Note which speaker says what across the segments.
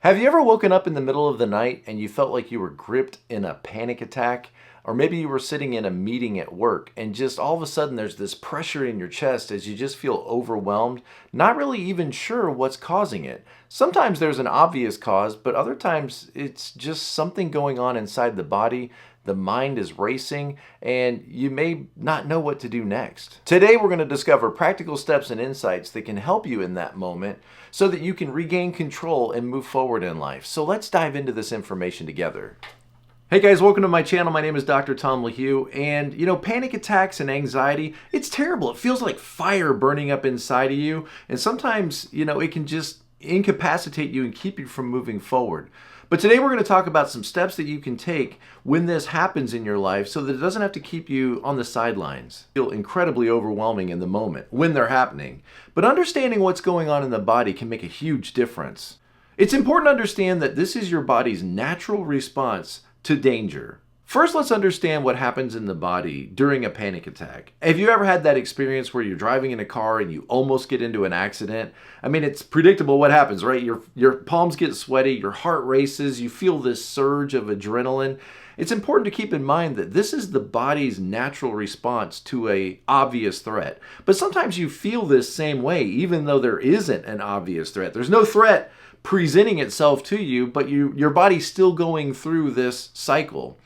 Speaker 1: Have you ever woken up in the middle of the night and you felt like you were gripped in a panic attack? Or maybe you were sitting in a meeting at work and just all of a sudden there's this pressure in your chest as you just feel overwhelmed, not really even sure what's causing it. Sometimes there's an obvious cause, but other times it's just something going on inside the body. The mind is racing, and you may not know what to do next. Today, we're going to discover practical steps and insights that can help you in that moment so that you can regain control and move forward in life. So let's dive into this information together. Hey guys, welcome to my channel. My name is Dr. Tom LaHue, and panic attacks and anxiety, it's terrible. It feels like fire burning up inside of you, and sometimes, it can just incapacitate you and keep you from moving forward. But today we're going to talk about some steps that you can take when this happens in your life so that it doesn't have to keep you on the sidelines. Feel incredibly overwhelming in the moment when they're happening. But understanding what's going on in the body can make a huge difference. It's important to understand that this is your body's natural response to danger. First, let's understand what happens in the body during a panic attack. Have you ever had that experience where you're driving in a car and you almost get into an accident? I mean, it's predictable what happens, right? Your palms get sweaty, your heart races, you feel this surge of adrenaline. It's important to keep in mind that this is the body's natural response to an obvious threat. But sometimes you feel this same way, even though there isn't an obvious threat. There's no threat presenting itself to you, but your body's still going through this cycle.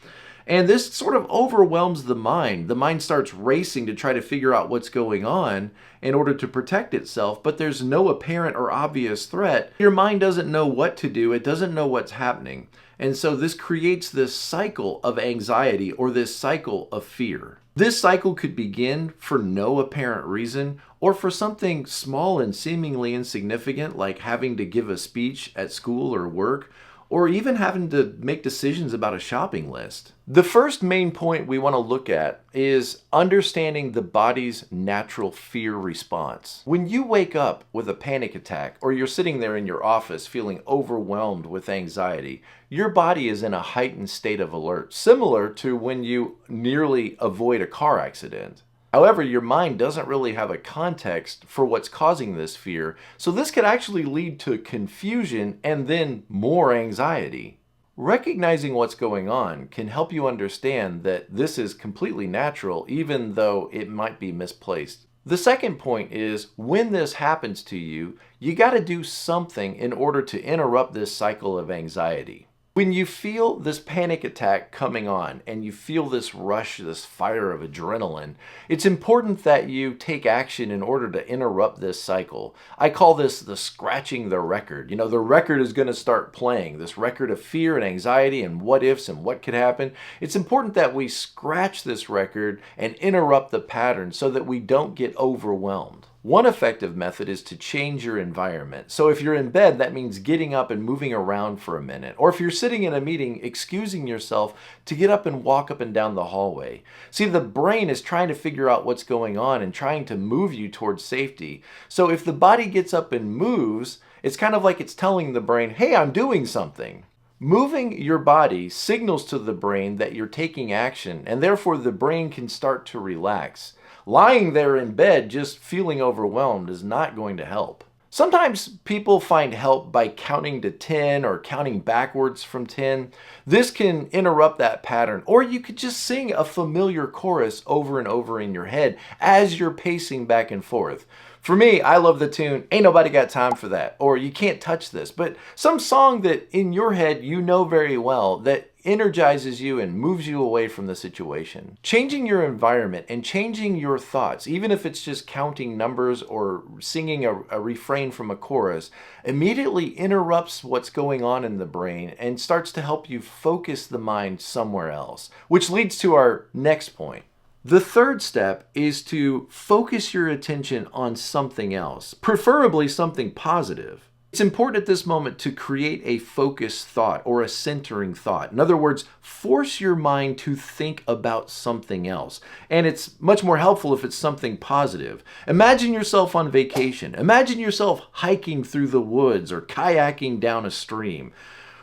Speaker 1: And this sort of overwhelms the mind. The mind starts racing to try to figure out what's going on in order to protect itself, but there's no apparent or obvious threat. Your mind doesn't know what to do. It doesn't know what's happening. And so this creates this cycle of anxiety or this cycle of fear. This cycle could begin for no apparent reason or for something small and seemingly insignificant like having to give a speech at school or work, or even having to make decisions about a shopping list. The first main point we want to look at is understanding the body's natural fear response. When you wake up with a panic attack, or you're sitting there in your office feeling overwhelmed with anxiety, your body is in a heightened state of alert, similar to when you nearly avoid a car accident. However, your mind doesn't really have a context for what's causing this fear, so this could actually lead to confusion and then more anxiety. Recognizing what's going on can help you understand that this is completely natural, even though it might be misplaced. The second point is, when this happens to you, you got to do something in order to interrupt this cycle of anxiety. When you feel this panic attack coming on and you feel this rush, this fire of adrenaline, it's important that you take action in order to interrupt this cycle. I call this the scratching the record. The record is going to start playing, this record of fear and anxiety and what ifs and what could happen. It's important that we scratch this record and interrupt the pattern so that we don't get overwhelmed. One effective method is to change your environment. So if you're in bed, that means getting up and moving around for a minute. Or if you're sitting in a meeting, excusing yourself to get up and walk up and down the hallway. See, the brain is trying to figure out what's going on and trying to move you towards safety. So if the body gets up and moves, it's kind of like it's telling the brain, hey, I'm doing something. Moving your body signals to the brain that you're taking action, and therefore the brain can start to relax. Lying there in bed just feeling overwhelmed is not going to help. Sometimes people find help by counting to 10 or counting backwards from 10. This can interrupt that pattern, or you could just sing a familiar chorus over and over in your head as you're pacing back and forth. For me, I love the tune, Ain't Nobody Got Time for That, or You Can't Touch This, but some song that in your head you know very well that energizes you and moves you away from the situation. Changing your environment and changing your thoughts, even if it's just counting numbers or singing a refrain from a chorus, immediately interrupts what's going on in the brain and starts to help you focus the mind somewhere else, which leads to our next point. The third step is to focus your attention on something else, preferably something positive. It's important at this moment to create a focused thought or a centering thought. In other words, force your mind to think about something else. And it's much more helpful if it's something positive. Imagine yourself on vacation. Imagine yourself hiking through the woods or kayaking down a stream.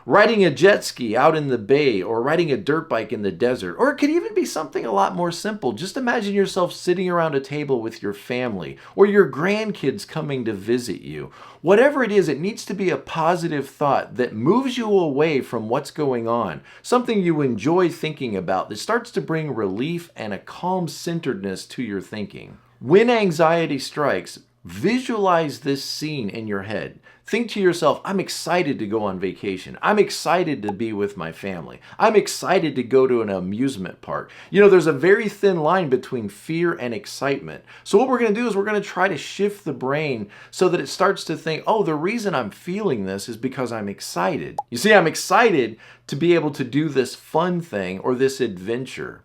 Speaker 1: riding a jet ski out in the bay, or riding a dirt bike in the desert. Or it could even be something a lot more simple. Just imagine yourself sitting around a table with your family or your grandkids coming to visit you. Whatever it is, it needs to be a positive thought that moves you away from what's going on, something you enjoy thinking about that starts to bring relief and a calm centeredness to your thinking. When anxiety strikes, visualize this scene in your head. Think to yourself, I'm excited to go on vacation. I'm excited to be with my family. I'm excited to go to an amusement park. There's a very thin line between fear and excitement. So what we're going to do is we're going to try to shift the brain so that it starts to think, oh, the reason I'm feeling this is because I'm excited. You see, I'm excited to be able to do this fun thing or this adventure.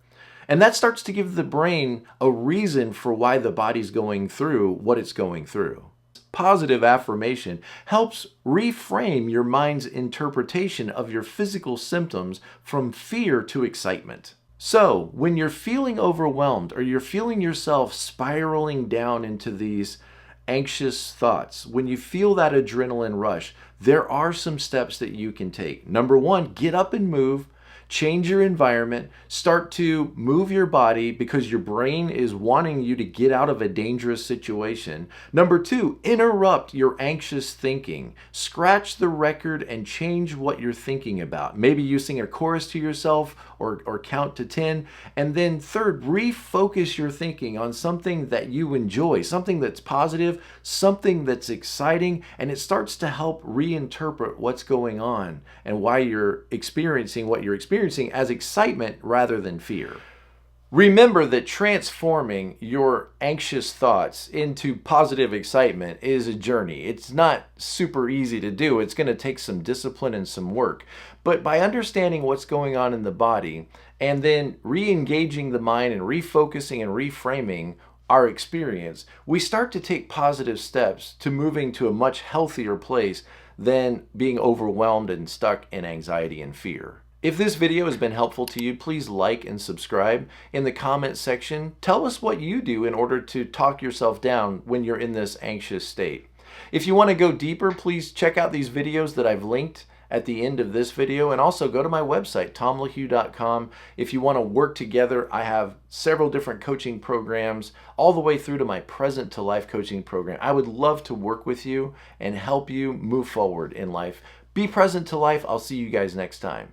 Speaker 1: And that starts to give the brain a reason for why the body's going through what it's going through. Positive affirmation helps reframe your mind's interpretation of your physical symptoms from fear to excitement. So, when you're feeling overwhelmed or you're feeling yourself spiraling down into these anxious thoughts, when you feel that adrenaline rush, there are some steps that you can take. Number one, get up and move. Change your environment, start to move your body because your brain is wanting you to get out of a dangerous situation. Number two, interrupt your anxious thinking. Scratch the record and change what you're thinking about. Maybe you sing a chorus to yourself or count to 10. And then third, refocus your thinking on something that you enjoy, something that's positive, something that's exciting, and it starts to help reinterpret what's going on and why you're experiencing what you're experiencing as excitement rather than fear. Remember that transforming your anxious thoughts into positive excitement is a journey. It's not super easy to do. It's going to take some discipline and some work. But by understanding what's going on in the body and then re-engaging the mind and refocusing and reframing our experience, we start to take positive steps to moving to a much healthier place than being overwhelmed and stuck in anxiety and fear. If this video has been helpful to you, please like and subscribe. In the comment section, tell us what you do in order to talk yourself down when you're in this anxious state. If you want to go deeper, please check out these videos that I've linked at the end of this video, and also go to my website, tomlahue.com. If you want to work together, I have several different coaching programs all the way through to my Present to Life coaching program. I would love to work with you and help you move forward in life. Be present to life. I'll see you guys next time.